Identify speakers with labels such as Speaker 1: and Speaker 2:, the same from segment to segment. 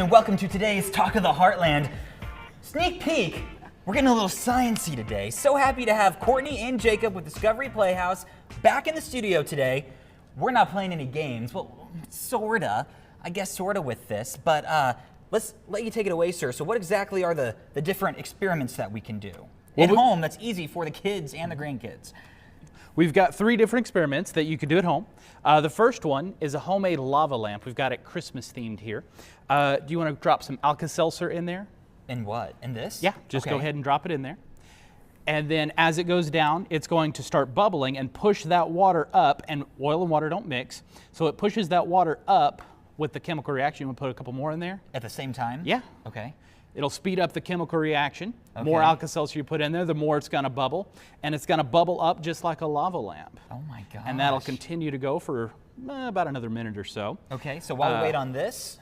Speaker 1: And welcome to today's Talk of the Heartland. Sneak peek, we're getting a little sciencey today. So happy to have Courtney and Jacob with Discovery Playhouse back in the studio today. We're not playing any games, well, sorta with this, but let's let you take it away, sir. So what exactly are the different experiments that we can do at home that's easy for the kids and the grandkids?
Speaker 2: We've got 3 different experiments that you can do at home. The first one is a homemade lava lamp. We've got it Christmas themed here. Do you want to drop some Alka-Seltzer in there?
Speaker 1: In what? In this?
Speaker 2: Yeah, just go ahead and drop it in there. And then as it goes down, it's going to start bubbling and push that water up, and oil and water don't mix. So it pushes that water up with the chemical reaction. You want to put a couple more in there?
Speaker 1: At the same time?
Speaker 2: Yeah.
Speaker 1: Okay.
Speaker 2: It'll speed up the chemical reaction. Okay. More Alka-Seltzer you put in there, the more it's going to bubble. And it's going to bubble up just like a lava lamp.
Speaker 1: Oh my gosh.
Speaker 2: And that'll continue to go for about another minute or so.
Speaker 1: Okay, so while we wait on this.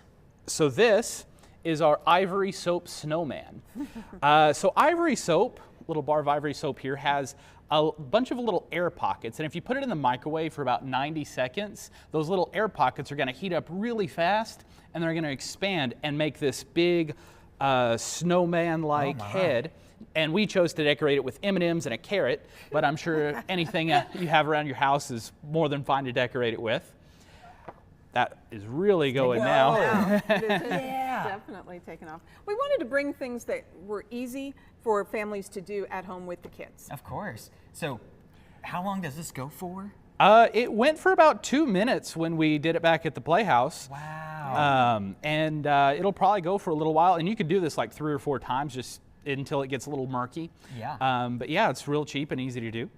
Speaker 2: So this is our ivory soap snowman. So ivory soap, little bar of ivory soap here, has a bunch of little air pockets. And if you put it in the microwave for about 90 seconds, those little air pockets are going to heat up really fast, and they're going to expand and make this big snowman-like head. And we chose to decorate it with M&Ms and a carrot, but I'm sure anything you have around your house is more than fine to decorate it with. That is really going now.
Speaker 3: Wow. It is definitely taken off. We wanted to bring things that were easy for families to do at home with the kids.
Speaker 1: Of course. So how long does this go for?
Speaker 2: It went for about 2 minutes when we did it back at the Playhouse.
Speaker 1: Wow.
Speaker 2: And it'll probably go for a little while. And you could do this like 3 or 4 times just until it gets a little murky.
Speaker 1: Yeah.
Speaker 2: But yeah, it's real cheap and easy to do.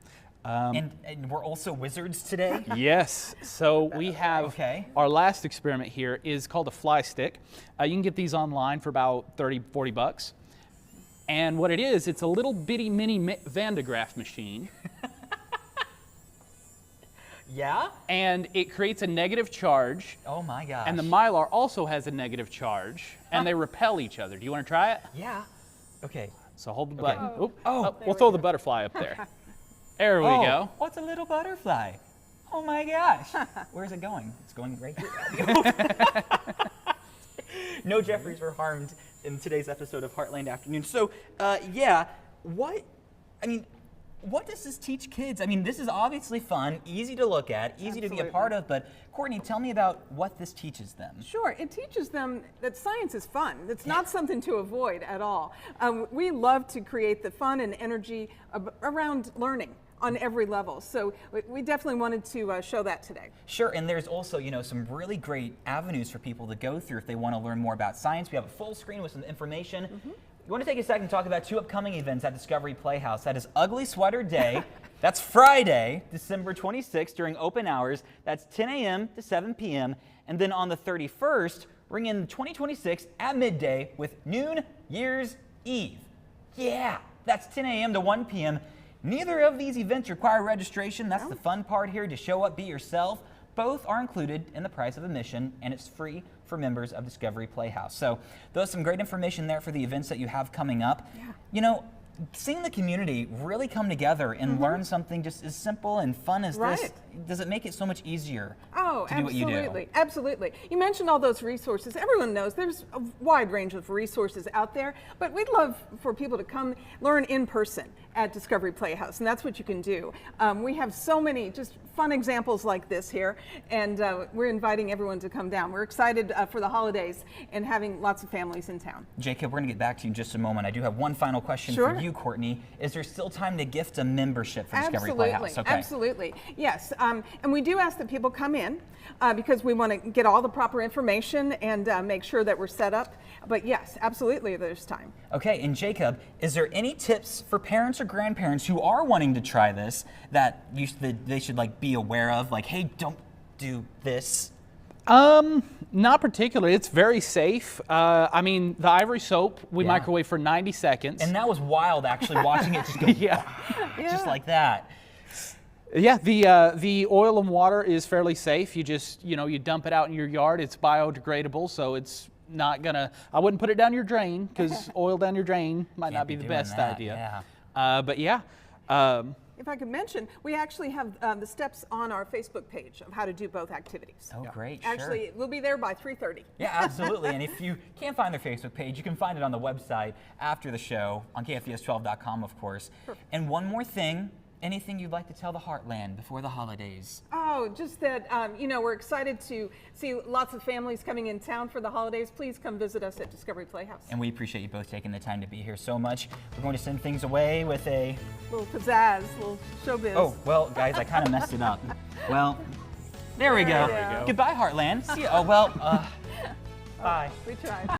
Speaker 1: And we're also wizards today?
Speaker 2: Yes. So we have our last experiment here is called a fly stick. You can get these online for about 30, 40 bucks. And what it is, it's a little bitty mini Van de Graaff machine.
Speaker 1: Yeah?
Speaker 2: And it creates a negative charge.
Speaker 1: Oh my gosh.
Speaker 2: And the Mylar also has a negative charge, and they repel each other. Do you want to try it?
Speaker 1: Yeah. Okay.
Speaker 2: So hold the button.
Speaker 1: Oh,
Speaker 2: we'll throw the butterfly up there. There we go.
Speaker 1: What's a little butterfly? Oh my gosh. Where's it going? It's going right here. No Jeffreys were harmed in today's episode of Heartland Afternoon. So, what does this teach kids? I mean, this is obviously fun, easy to look at, easy to be a part of, but Courtney, tell me about what this teaches them.
Speaker 3: Sure, it teaches them that science is fun. It's not something to avoid at all. We love to create the fun and energy around learning on every level. So we definitely wanted to show that today.
Speaker 1: Sure, and there's also, some really great avenues for people to go through if they want to learn more about science. We have a full screen with some information. You want to take a second to talk about 2 upcoming events at Discovery Playhouse. That is Ugly Sweater Day. That's Friday, December 26th during open hours. That's 10 a.m. to 7 p.m. And then on the 31st, ring in 2026 at midday with Noon Year's Eve. Yeah, that's 10 a.m. to 1 p.m. Neither of these events require registration. That's the fun part here, to show up, be yourself. Both are included in the price of admission, and it's free for members of Discovery Playhouse. So there's some great information there for the events that you have coming up. Yeah. Seeing the community really come together and learn something just as simple and fun as this, does it make it so much easier to do what you do?
Speaker 3: Absolutely. You mentioned all those resources. Everyone knows there's a wide range of resources out there, but we'd love for people to come learn in person at Discovery Playhouse, and that's what you can do. We have so many just fun examples like this here, and we're inviting everyone to come down. We're excited for the holidays and having lots of families in town.
Speaker 1: Jacob, we're going to get back to you in just a moment. I do have one final question for you, Courtney. Is there still time to gift a membership for Discovery Playhouse? Okay.
Speaker 3: Absolutely. Yes. And we do ask that people come in because we want to get all the proper information and make sure that we're set up. But yes, absolutely, there's time.
Speaker 1: Okay, and Jacob, is there any tips for parents or grandparents who are wanting to try this that they should be aware of? Like, hey, don't do this.
Speaker 2: Not particularly. It's very safe. I mean, the ivory soap we microwave for 90 seconds.
Speaker 1: And that was wild, actually, watching it just go just like that.
Speaker 2: Yeah, the oil and water is fairly safe. You just, you dump it out in your yard. It's biodegradable, so it's not gonna, I wouldn't put it down your drain, because oil down your drain might not be the best idea.
Speaker 1: Yeah.
Speaker 2: But yeah.
Speaker 3: if I could mention, we actually have the steps on our Facebook page of how to do both activities.
Speaker 1: Oh, great.
Speaker 3: Actually,
Speaker 1: sure.
Speaker 3: we'll be there by 3:30.
Speaker 1: Yeah, absolutely. And if you can't find their Facebook page, you can find it on the website after the show on KFVS12.com, of course.
Speaker 3: Perfect.
Speaker 1: And one more thing, anything you'd like to tell the Heartland before the holidays?
Speaker 3: Oh, just that, you know, we're excited to see lots of families coming in town for the holidays. Please come visit us at Discovery Playhouse.
Speaker 1: And we appreciate you both taking the time to be here so much. We're going to send things away with a...
Speaker 3: Little pizzazz, little showbiz.
Speaker 1: Oh, well, guys, I kind of messed it up. Well, there we go.
Speaker 3: There we go.
Speaker 1: Goodbye, Heartland. See you. Oh, well, bye.
Speaker 3: We tried.